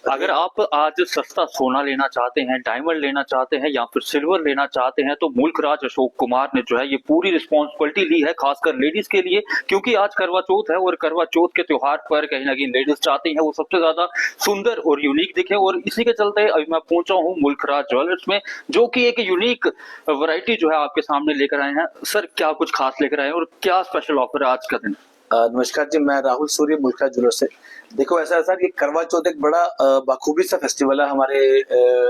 अगर आप आज सस्ता सोना लेना चाहते हैं, डायमंड लेना चाहते हैं या फिर सिल्वर लेना चाहते हैं तो मुल्कराज अशोक कुमार ने जो है ये पूरी रिस्पॉन्सिबिलिटी ली है, खासकर लेडीज के लिए, क्योंकि आज करवा चौथ है और करवा चौथ के त्योहार पर कहीं ना कहीं लेडीज चाहती हैं वो सबसे ज्यादा सुंदर और यूनिक दिखे, और इसी के चलते अभी मैं पहुंचा हूँ मुल्कराज ज्वेलर्स में, जो कि एक यूनिक वैरायटी जो है आपके सामने लेकर आए हैं। सर क्या कुछ खास लेकर आए हैं और क्या स्पेशल ऑफर है आज का दिन? नमस्कार जी, मैं राहुल सूर्य मुल्कराज ज्वेलर्स से। देखो ऐसा है सर, ये करवा चौथ एक बड़ा बाखूबी सा फेस्टिवल है हमारे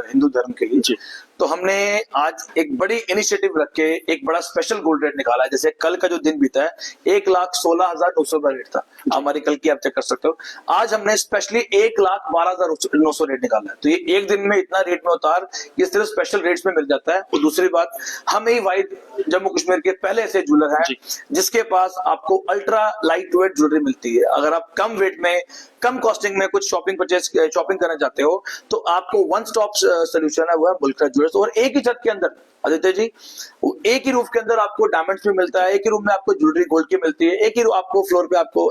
हिंदू धर्म के लिए। तो हमने आज एक बड़ी इनिशिएटिव रख के एक बड़ा स्पेशल गोल्ड रेट निकाला है। जैसे कल का जो दिन बीता है 1,16,900 का रेट था, हमारी कल की आप चेक कर सकते हो। आज हमने स्पेशली 1,12,900 रेट निकाला है। तो ये एक दिन में इतना रेट में उतार ये सिर्फ स्पेशल रेट्स में मिल जाता है। और दूसरी बात, हम ही वाइड जम्मू कश्मीर के पहले ऐसे ज्वेलर हैं जिसके पास आपको अल्ट्रा लाइट वेट ज्वेलरी मिलती है। अगर आप कम वेट में कम कॉस्टिंग में कुछ शॉपिंग करना चाहते हो तो आपको वन स्टॉप सोल्यूशन है वो है मुल्कराज ज्वेलर्स। और एक ही छत के अंदर आदित्य जी, एक ही रूफ के अंदर आपको डायमंड्स भी मिलता है, एक ही रूम में आपको ज्वेलरी गोल्ड की मिलती है, एक ही आपको फ्लोर पे आपको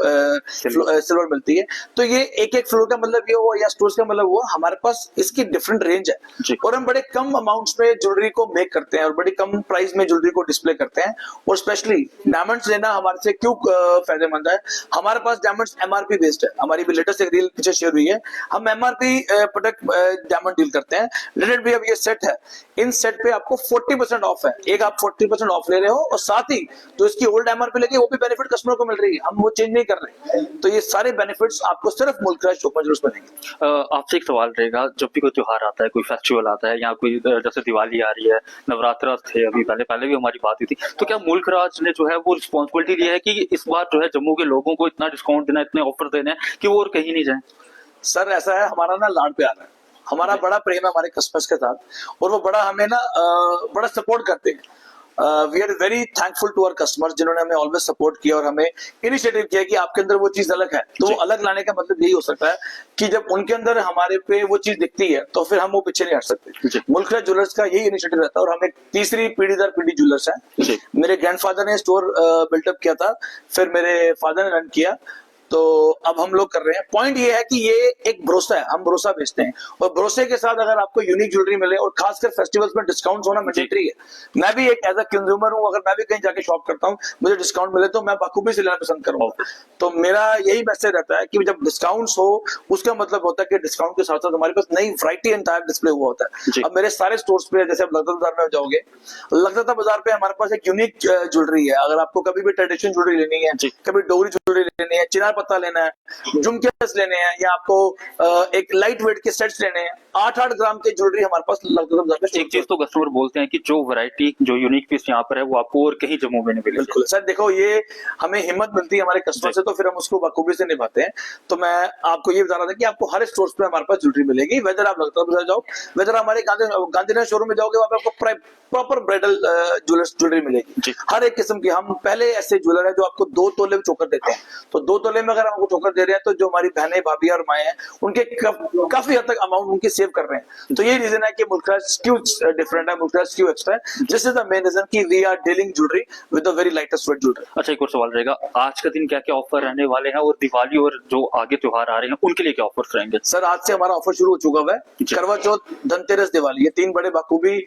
सिल्वर मिलती है। तो ये एक एक फ्लोर का मतलब ये हुआ या स्टोर्स का मतलब हुआ, हमारे पास इसकी डिफरेंट रेंज है और हम बड़े कम अमाउंट्स में ज्वेलरी को मेक करते हैं और बड़ी कम प्राइस में ज्वेलरी को डिस्प्ले करते हैं। और स्पेशली डायमंड्स लेना हमारे से क्यों फायदेमंद है, हमारे पास डायमंड्स एमआरपी बेस्ड है। हमारी भी लेटेस्ट एक रील पीछे शेयर हुई है, हम एमआरपी प्रोडक्ट डायमंड डील करते हैं। रिलेटेड भी अब ये सेट है, इन सेट पे आपको 40% ऑफ है। एक आप 40% ऑफ ले रहे हो और साथ ही जो इसकी ओल्ड एमआरपी लगी वो भी बेनिफिट कस्टमर को मिल रही है, हम वो चेंज नहीं कर रहे। तो ये सारे बेनिफिट्स आपको सिर्फ मुल्कराज अशोक ज्वेलर्स में मिलेंगे। आपसे एक सवाल रहेगा, जब भी कोई त्योहार आता है, कोई फेस्टिवल आता है या कोई जैसे दिवाली आ रही है, नवरात्र थे अभी पहले भी हमारी बात हुई थी, तो क्या मुल्कराज ने जो है वो रिस्पॉन्सिबिलिटी ली है कि इस बार जो है जम्मू के लोगों को इतना डिस्काउंट देना, इतने ऑफर देने हैं कि वो और कहीं नहीं जाए? सर ऐसा है, हमारा ना लाड प्यार है, हमारा बड़ा प्रेम है हमारे कस्टमर्स के साथ और वो बड़ा हमें ना बड़ा सपोर्ट करते हैं। We are very thankful to our customers जिन्होंने हमें ऑलवेज सपोर्ट किया और हमें इनिशिएटिव किया कि आपके अंदर वो चीज अलग है। तो वो अलग लाने का मतलब यही हो सकता है कि जब उनके अंदर हमारे पे वो चीज दिखती है तो फिर हम वो पीछे नहीं हट सकते। मुल्कराज ज्वेलर्स का यही इनिशिएटिव रहता है और हम एक तीसरी पीढ़ी दर पीढ़ी ज्वेलर्स हैं। मेरे ग्रैंडफादर ने स्टोर बिल्टअप किया था, फिर मेरे फादर ने रन किया, तो अब हम लोग कर रहे हैं। पॉइंट ये है कि ये एक भरोसा है, हम भरोसा बेचते हैं और भरोसे के साथ अगर आपको यूनिक ज्वेलरी मिले और खासकर फेस्टिवल्स में डिस्काउंट होना मैंडेटरी है। मैं भी एक एज अ कंज्यूमर हूं, अगर मैं भी कहीं जाके शॉप करता हूं मुझे डिस्काउंट मिले तो मैं बखूबी से लेना पसंद करूंगा। तो मेरा यही मैसेज रहता है कि जब डिस्काउंट्स हो उसका मतलब होता है कि डिस्काउंट के साथ साथ हमारे पास नई वैरायटी एंटायर डिस्प्ले हुआ होता है। अब मेरे सारे स्टोर्स पे, जैसे आप लगता बाजार में जाओगे, लगता बाजार पे हमारे पास एक यूनिक ज्वेलरी है। अगर आपको कभी भी ट्रेडिशनल ज्वेलरी लेनी है, कभी डोगरी ज्वेलरी लेनी है, चिनार पत्ता लेना है, झुमके लेने हैं या आपको एक लाइट वेट के सेट्स लेने हैं, 8-8 ग्राम की ज्वेलरी हमारे पास लगभग। एक चीज तो कस्टमर बोलते हैं कि जो वैरायटी, जो यूनिक पीस यहाँ पर है वो आपको और कहीं जम्मू में नहीं मिलेगी। बिल्कुल सर, देखो ये हमें हिम्मत मिलती है हमारे कस्टमर से तो फिर हम उसको बखूबी से निभाते हैं। तो मैं आपको ये बता रहा था कि आपको हर स्टोर्स पे हमारे पास ज्वेलरी मिलेगी, वेदर आप लगता बाजार जाओ, वेदर हमारे गांधीनगर शोरूम में जाओगे, वहां पे आपको प्रॉपर ब्राइडल ज्वेलरी मिलेगी हर एक किस्म की। हम पहले ऐसे ज्वेलर है जो आपको 2 तोले में चोकर देते हैं, तो 2 तोले में अगर हमको चोकर दे रहे हैं तो जो हमारी बहनें, भाभी और माएँ हैं उनके काफी हद तक अमाउंट उनकी सेव कर रहे हैं। तो ये रीजन है कि मुल्कराज क्यों डिफरेंट है, मुल्कराज क्यों एक्स्ट्रा है। This is the main reason कि we are dealing jewellery with the very lightest weight jewellery. अच्छा, एक और सवाल रहेगा, आज का दिन क्या क्या ऑफर रहने वाले हैं और दिवाली और जो आगे त्योहार आ रहे हैं उनके लिए क्या ऑफर रहेंगे? सर आज से हमारा ऑफर शुरू हो चुका हुआ है। करवा चौथ, धनतेरस, दिवाली, ये 3 बड़े बाखूबी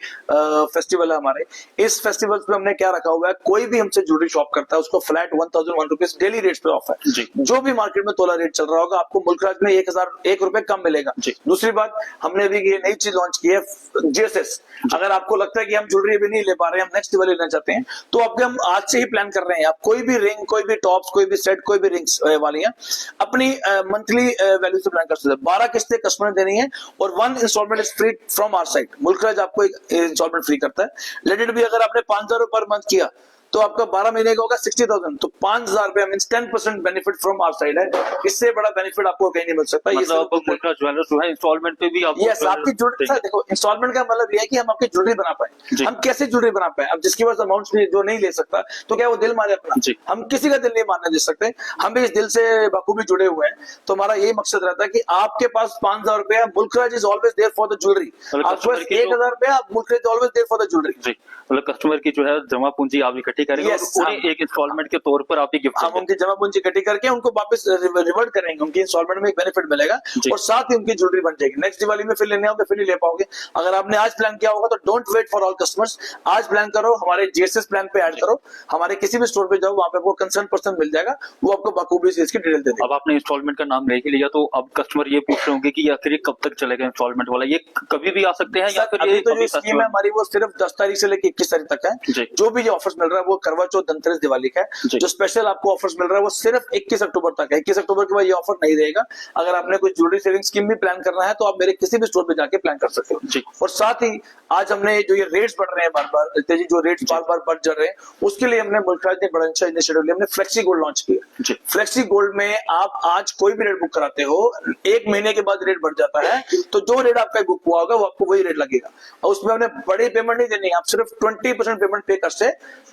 फेस्टिवल है हमारे। इस फेस्टिवल पे हमने क्या रखा हुआ है, कोई भी हमसे ज्वेलरी शॉप करता है उसको फ्लैट 1001 रुपीज डेली रेट्स पे ऑफ है। जो भी मार्केट में तोला रेट चल रहा होगा आपको मुल्कराज में 1001 रुपए कम मिलेगा। दूसरी बात, हमने भी ये नई चीज लॉन्च की है, जीएसएस। अगर आपको लगता है कि हम ज्वेलरी अभी नहीं ले पा रहे हैं, हम नेक्स्ट दिवाली लेना चाहते हैं, तो आपके हम आज से ही प्लान कर रहे हैं। आप कोई भी रिंग, कोई भी टॉप्स, कोई भी सेट, कोई भी रिंग्स वाली है अपनी मंथली वैल्यू से प्लान कर सकते हैं। 12 किस्तें कस्टमर देनी है और 1 instalment is free from our side. Mulkraj आपको एक इंस्टॉलमेंट फ्री करता है। लेटेड भी अगर आपने 5,000 पर मंथ किया तो आपका 12 महीने का होगा 60,000, तो 5,000 रुपए means 10% benefit from our side है। इससे बड़ा बेनिफिट आपको कहीं नहीं मिल सकता। मतलब मुल्कराज ज्वेलर्स जो है इंस्टॉलमेंट पे भी आपको, यस, आपकी ज्वेलरी, देखो इंस्टॉलमेंट का मतलब ये है कि हम आपकी ज्वेलरी बना पाए। हम कैसे ज्वेलरी बना पाए? अब जिसके पास अमाउंट जो नहीं ले सकता तो क्या वो दिल मारे अपना? हम किसी का दिल नहीं मारने दे सकते, हम भी इस दिल से बखूबी जुड़े हुए हैं। तो हमारा यही मकसद रहता है कि आपके पास 5,000 रुपया, Mulkraj is always there for the jewellery. आपके पास 1,000 रुपया, Mulkraj is always there for the jewellery. मतलब कस्टमर की जो है जमा पूंजी आप इकट्ठी इकट्ठी करेंगे Yes, और उन्हें एक इंस्टॉलमेंट के तौर पर आप ये गिफ्ट हम उनकी जमा पूंजी इकट्ठी करके उनको वापस रिवर्ट करेंगे, उनकी इंस्टॉलमेंट में एक बेनिफिट मिलेगा जी। और साथ ही उनकी ज्वेलरी बन जाएगी। नेक्स्ट दिवाली में फिर लेने आओगे फिर नहीं ले पाओगे। अगर आपने आज प्लान किया होगा तो don't wait for all customers, आज प्लान करो, हमारे जीएसएस प्लान पे ऐड करो, हमारे किसी भी स्टोर पे जाओ, वहां पे आपको कंसर्न पर्सन मिल जाएगा, वो आपको बखूबी से इसकी डिटेल दे देगा। अब आपने इंस्टॉलमेंट का नाम ले ही लिया तो अब कस्टमर ये पूछ रहे होंगे कि आखिर ये कब तक चलेगा इंस्टॉलमेंट वाला, ये कभी भी आ सकते हैं या सर, फिर अभी ये तो अभी जो स्कीम है हमारी वो सिर्फ 10 तारीख से लेकर 21 तारीख तक जी। है। जो भी ये ऑफर्स मिल रहा है वो करवा चौथ, धनतेरस, दिवाली का है। जी। जो स्पेशल आपको ऑफर्स मिल रहा है वो सिर्फ 21 अक्टूबर तक है। 21 अक्टूबर के बाद ये ऑफर नहीं रहेगा। अगर आपने कोई ज्वेलरी सेविंग स्कीम भी प्लान करना है तो आप मेरे किसी भी स्टोर पे जाके प्लान कर सकते हो। जी। और साथ ही आज हमने जो ये रेट्स बढ़ रहे हैं बार बार, तेजी जो रेट्स बार बार बढ़ जा रहे हैं, उसके लिए हमने मुल्कराज ने बड़ा अच्छा इनिशिएटिव लिया, हमने फ्लेक्सी गोल्ड लॉन्च किया। जी। फ्लेक्सी गोल्ड में आप आज कोई भी रेट बुक कराते हो, एक महीने के बाद रेट बढ़ जाता है, तो जो रेट आपका बुक हुआ होगा वो आपको वही रेट लगेगा। और उसमें हमने बड़ी पेमेंट नहीं देनी है, आप सिर्फ 20% पेमेंट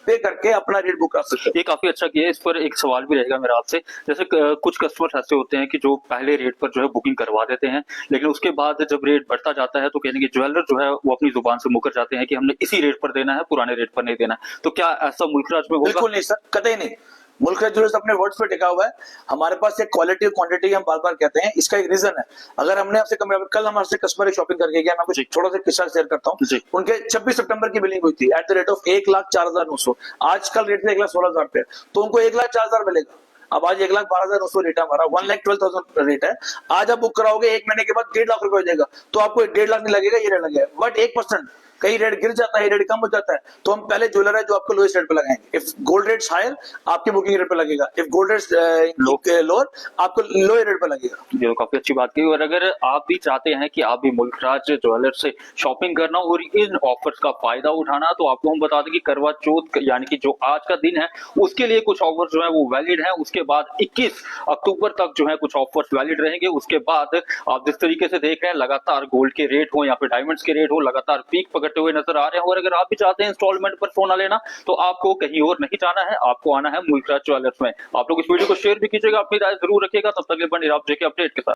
पे करके अपना रेट बुक करा सकते ये काफी अच्छा किया है। इस पर एक सवाल भी रहेगा मेरा आपसे, जैसे कुछ कस्टमर्स ऐसे होते हैं कि जो पहले रेट पर जो है बुकिंग करवा देते हैं, लेकिन उसके बाद जब रेट बढ़ता जाता है तो कहने के ज्वेलर जो है वो अपनी जुबान से मुकर जाते हैं कि हमने इसी रेट पर देना है, पुराने रेट पर नहीं देना है। तो क्या ऐसा मुल्कराज में हो। होगा? बिल्कुल नहीं सर, कतई नहीं। मुल्कराज ज्वेलर्स अपने वर्ड्स पे टिका हुआ है। हमारे पास एक क्वालिटी और क्वांटिटी हम बार बार कहते हैं, इसका एक रीजन है। अगर हमने आपसे कल हमारे से कस्टमर शॉपिंग करके गया, मैं कुछ थोड़ा सा किस्सा शेयर करता हूँ। जी। उनके 26 सितंबर की बिलिंग हुई थी एट द रेट ऑफ 1,04,900। आज कल रेट है 1,16,000 पे, तो उनको 1,04,000 मिलेगा। अब आज 1,12,900 रेट है हमारा, 1,12,000 रेट है। आज आप बुक कराओगे एक महीने के बाद 1.5 लाख रुपए हो जाएगा, तो आपको 1.5 लाख नहीं लगेगा, ये रेट लगेगा। बट 1% कहीं रेट गिर जाता है, रेट कम हो जाता है, तो हम पहले ज्वेलर है जो आपको लोएस्ट रेट पे लगाएंगे। इफ गोल्ड रेट हायर आपकी बुकिंग रेट पे लगेगा, इफ गोल्ड रेट लोअर आपको लोअर रेट पे लगेगा। ये तो काफी अच्छी बात की। और अगर आप भी चाहते हैं कि आप भी मुल्कराज ज्वेलर्स से शॉपिंग करना और इन ऑफर्स का फायदा उठाना, तो आपको हम बता दें कि करवा चौथ यानी कि जो आज का दिन है उसके लिए कुछ ऑफर्स जो है वो वैलिड है। उसके बाद 21 अक्टूबर तक जो है कुछ ऑफर्स वैलिड रहेंगे। उसके बाद आप जिस तरीके से देख रहे हैं लगातार गोल्ड के रेट हो या फिर डायमंड्स के रेट हो लगातार पीक पकड़ते हुए नजर आ रहे हैं। और अगर आप भी चाहते हैं इंस्टॉलमेंट पर सोना लेना तो आपको कहीं और नहीं जाना है, आपको आना है मुल्कराज ज्वेलर्स में। आप लोग इस वीडियो को शेयर भी कीजिएगा, अपनी राय जरूर रखिएगा। तब तक के बने रहिए आप जेके अपडेट के साथ।